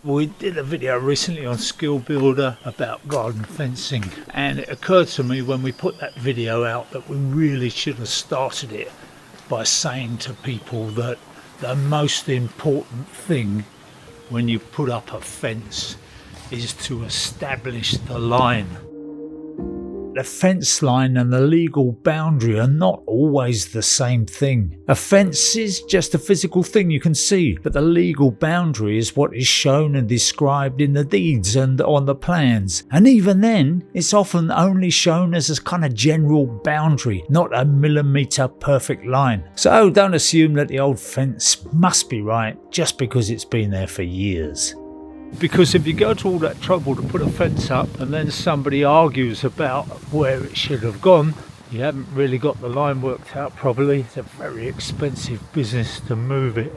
We did a video recently on Skill Builder about garden fencing, and it occurred to me when we put that video out that we really should have started it by saying to people that the most important thing when you put up a fence is to establish the line. The fence line and the legal boundary are not always the same thing. A fence is just a physical thing you can see, but the legal boundary is what is shown and described in the deeds and on the plans. And even then, it's often only shown as a kind of general boundary, not a millimetre perfect line. So don't assume that the old fence must be right just because it's been there for years. Because if you go to all that trouble to put a fence up and then somebody argues about where it should have gone, you haven't really got the line worked out properly. It's a very expensive business to move it.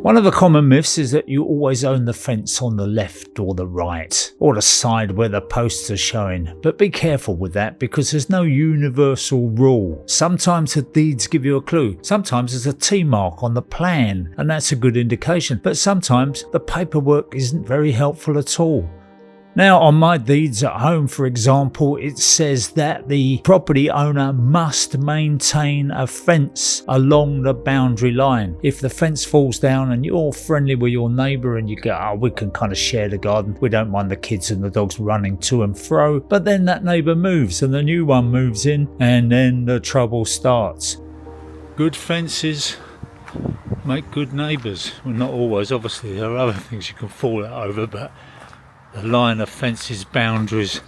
One of the common myths is that you always own the fence on the left or the right, or the side where the posts are showing. But be careful with that because there's no universal rule. Sometimes the deeds give you a clue. Sometimes there's a T mark on the plan, and that's a good indication. But sometimes the paperwork isn't very helpful at all. Now, on my deeds at home, for example, it says that the property owner must maintain a fence along the boundary line. If the fence falls down and you're friendly with your neighbour and you go, oh, we can kind of share the garden, we don't mind the kids and the dogs running to and fro, but then that neighbour moves and the new one moves in and then the trouble starts. Good fences make good neighbours. Well, not always, obviously, there are other things you can fall out over, but the line of fences, boundaries,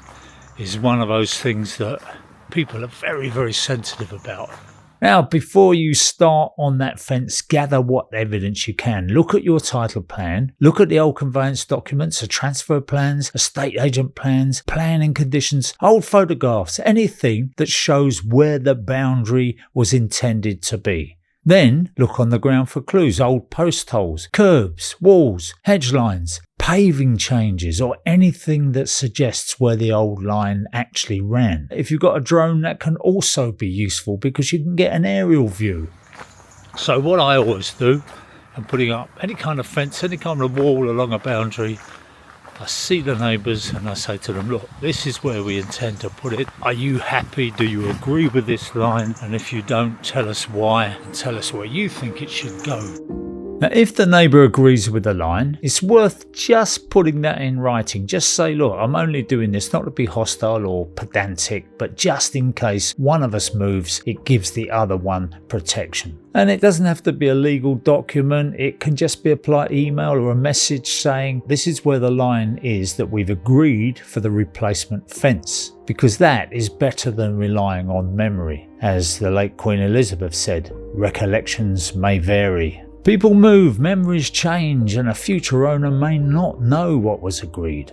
is one of those things that people are very, very sensitive about. Now, before you start on that fence, gather what evidence you can. Look at your title plan, look at the old conveyance documents, the transfer plans, estate agent plans, planning conditions, old photographs, anything that shows where the boundary was intended to be. Then look on the ground for clues, old post holes, curbs, walls, hedge lines, paving changes, or anything that suggests where the old line actually ran. If you've got a drone, that can also be useful because you can get an aerial view. So what I always do, I'm putting up any kind of fence, any kind of wall along a boundary, I see the neighbours and I say to them, look, this is where we intend to put it. Are you happy? Do you agree with this line? And if you don't, tell us why and tell us where you think it should go. Now, if the neighbour agrees with the line, it's worth just putting that in writing. Just say, look, I'm only doing this not to be hostile or pedantic, but just in case one of us moves, it gives the other one protection. And it doesn't have to be a legal document. It can just be a polite email or a message saying, this is where the line is that we've agreed for the replacement fence. Because that is better than relying on memory. As the late Queen Elizabeth said, recollections may vary. People move, memories change, and a future owner may not know what was agreed.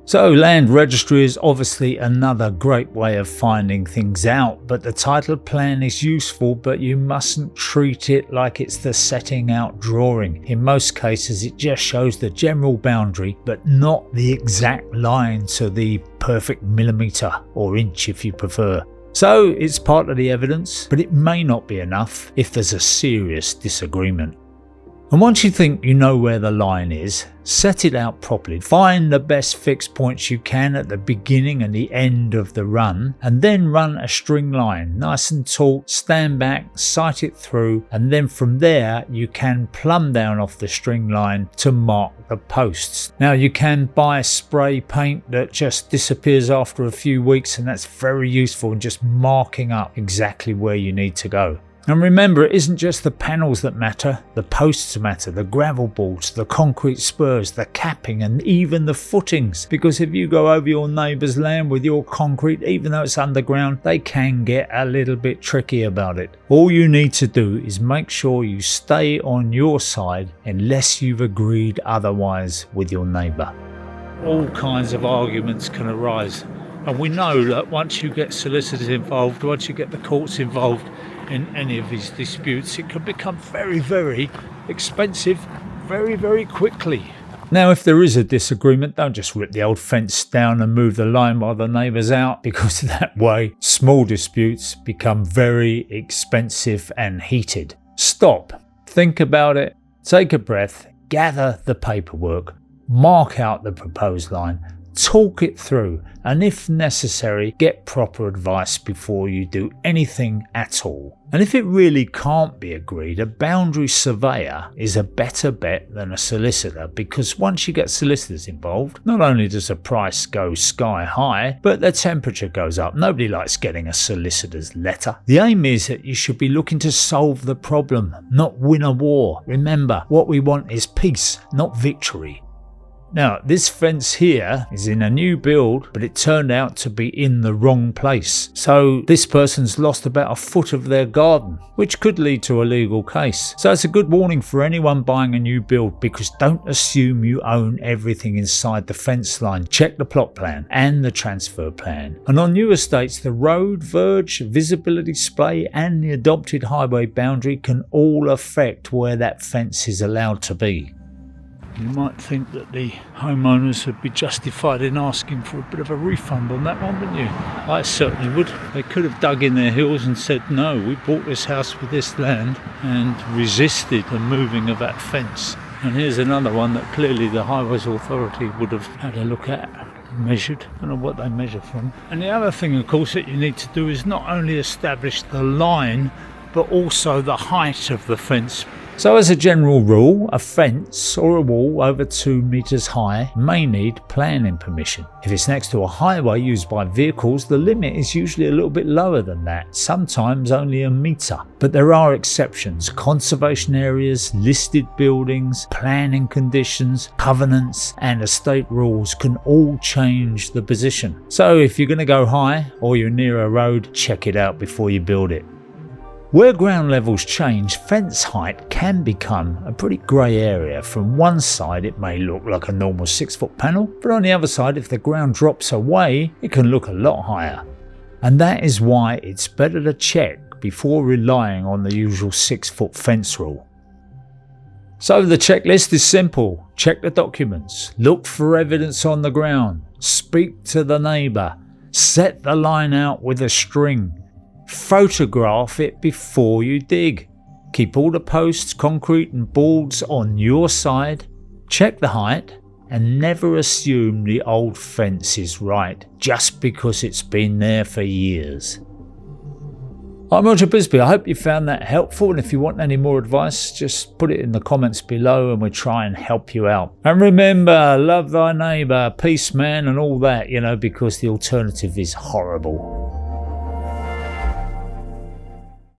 So Land Registry is obviously another great way of finding things out, but the title plan is useful, but you mustn't treat it like it's the setting out drawing. In most cases it just shows the general boundary, but not the exact line to the perfect millimetre or inch if you prefer. So it's part of the evidence, but it may not be enough if there's a serious disagreement. And once you think you know where the line is, set it out properly. Find the best fixed points you can at the beginning and the end of the run, and then run a string line, nice and taut, stand back, sight it through, and then from there you can plumb down off the string line to mark the posts. Now you can buy spray paint that just disappears after a few weeks, and that's very useful in just marking up exactly where you need to go. And remember, it isn't just the panels that matter, the posts matter, the gravel boards, the concrete spurs, the capping and even the footings. Because if you go over your neighbour's land with your concrete, even though it's underground, they can get a little bit tricky about it. All you need to do is make sure you stay on your side unless you've agreed otherwise with your neighbour. All kinds of arguments can arise. And we know that once you get solicitors involved, once you get the courts involved, in any of these disputes, it can become very, very expensive very, very quickly. Now, if there is a disagreement, don't just rip the old fence down and move the line while the neighbour's out, because that way small disputes become very expensive and heated. Stop, think about it, take a breath, gather the paperwork, mark out the proposed line, talk it through, and if necessary, get proper advice before you do anything at all. And if it really can't be agreed, a boundary surveyor is a better bet than a solicitor, because once you get solicitors involved, not only does the price go sky high, but the temperature goes up. Nobody likes getting a solicitor's letter. The aim is that you should be looking to solve the problem, not win a war. Remember, what we want is peace, not victory. Now, this fence here is in a new build, but it turned out to be in the wrong place. So this person's lost about a foot of their garden, which could lead to a legal case. So it's a good warning for anyone buying a new build, because don't assume you own everything inside the fence line. Check the plot plan and the transfer plan. And on new estates, the road, verge, visibility display and the adopted highway boundary can all affect where that fence is allowed to be. You might think that the homeowners would be justified in asking for a bit of a refund on that one, wouldn't you? I certainly would. They could have dug in their heels and said, no, we bought this house with this land, and resisted the moving of that fence. And here's another one that clearly the Highways Authority would have had a look at, measured. I don't know what they measure from. And the other thing, of course, that you need to do is not only establish the line, but also the height of the fence. So as a general rule, a fence or a wall over 2 meters high may need planning permission. If it's next to a highway used by vehicles, the limit is usually a little bit lower than that, sometimes only a meter. But there are exceptions. Conservation areas, listed buildings, planning conditions, covenants and estate rules can all change the position. So if you're going to go high or you're near a road, check it out before you build it. Where ground levels change, fence height can become a pretty grey area. From one side it may look like a normal 6-foot panel, but on the other side, if the ground drops away, it can look a lot higher. And that is why it's better to check before relying on the usual 6-foot fence rule. So the checklist is simple. Check the documents, look for evidence on the ground, speak to the neighbour, set the line out with a string, photograph it before you dig. Keep all the posts, concrete and boards on your side. Check the height and never assume the old fence is right just because it's been there for years. I'm Roger Bisbee. I hope you found that helpful, and if you want any more advice, just put it in the comments below and we'll try and help you out. And remember, love thy neighbour, peace man and all that, because the alternative is horrible.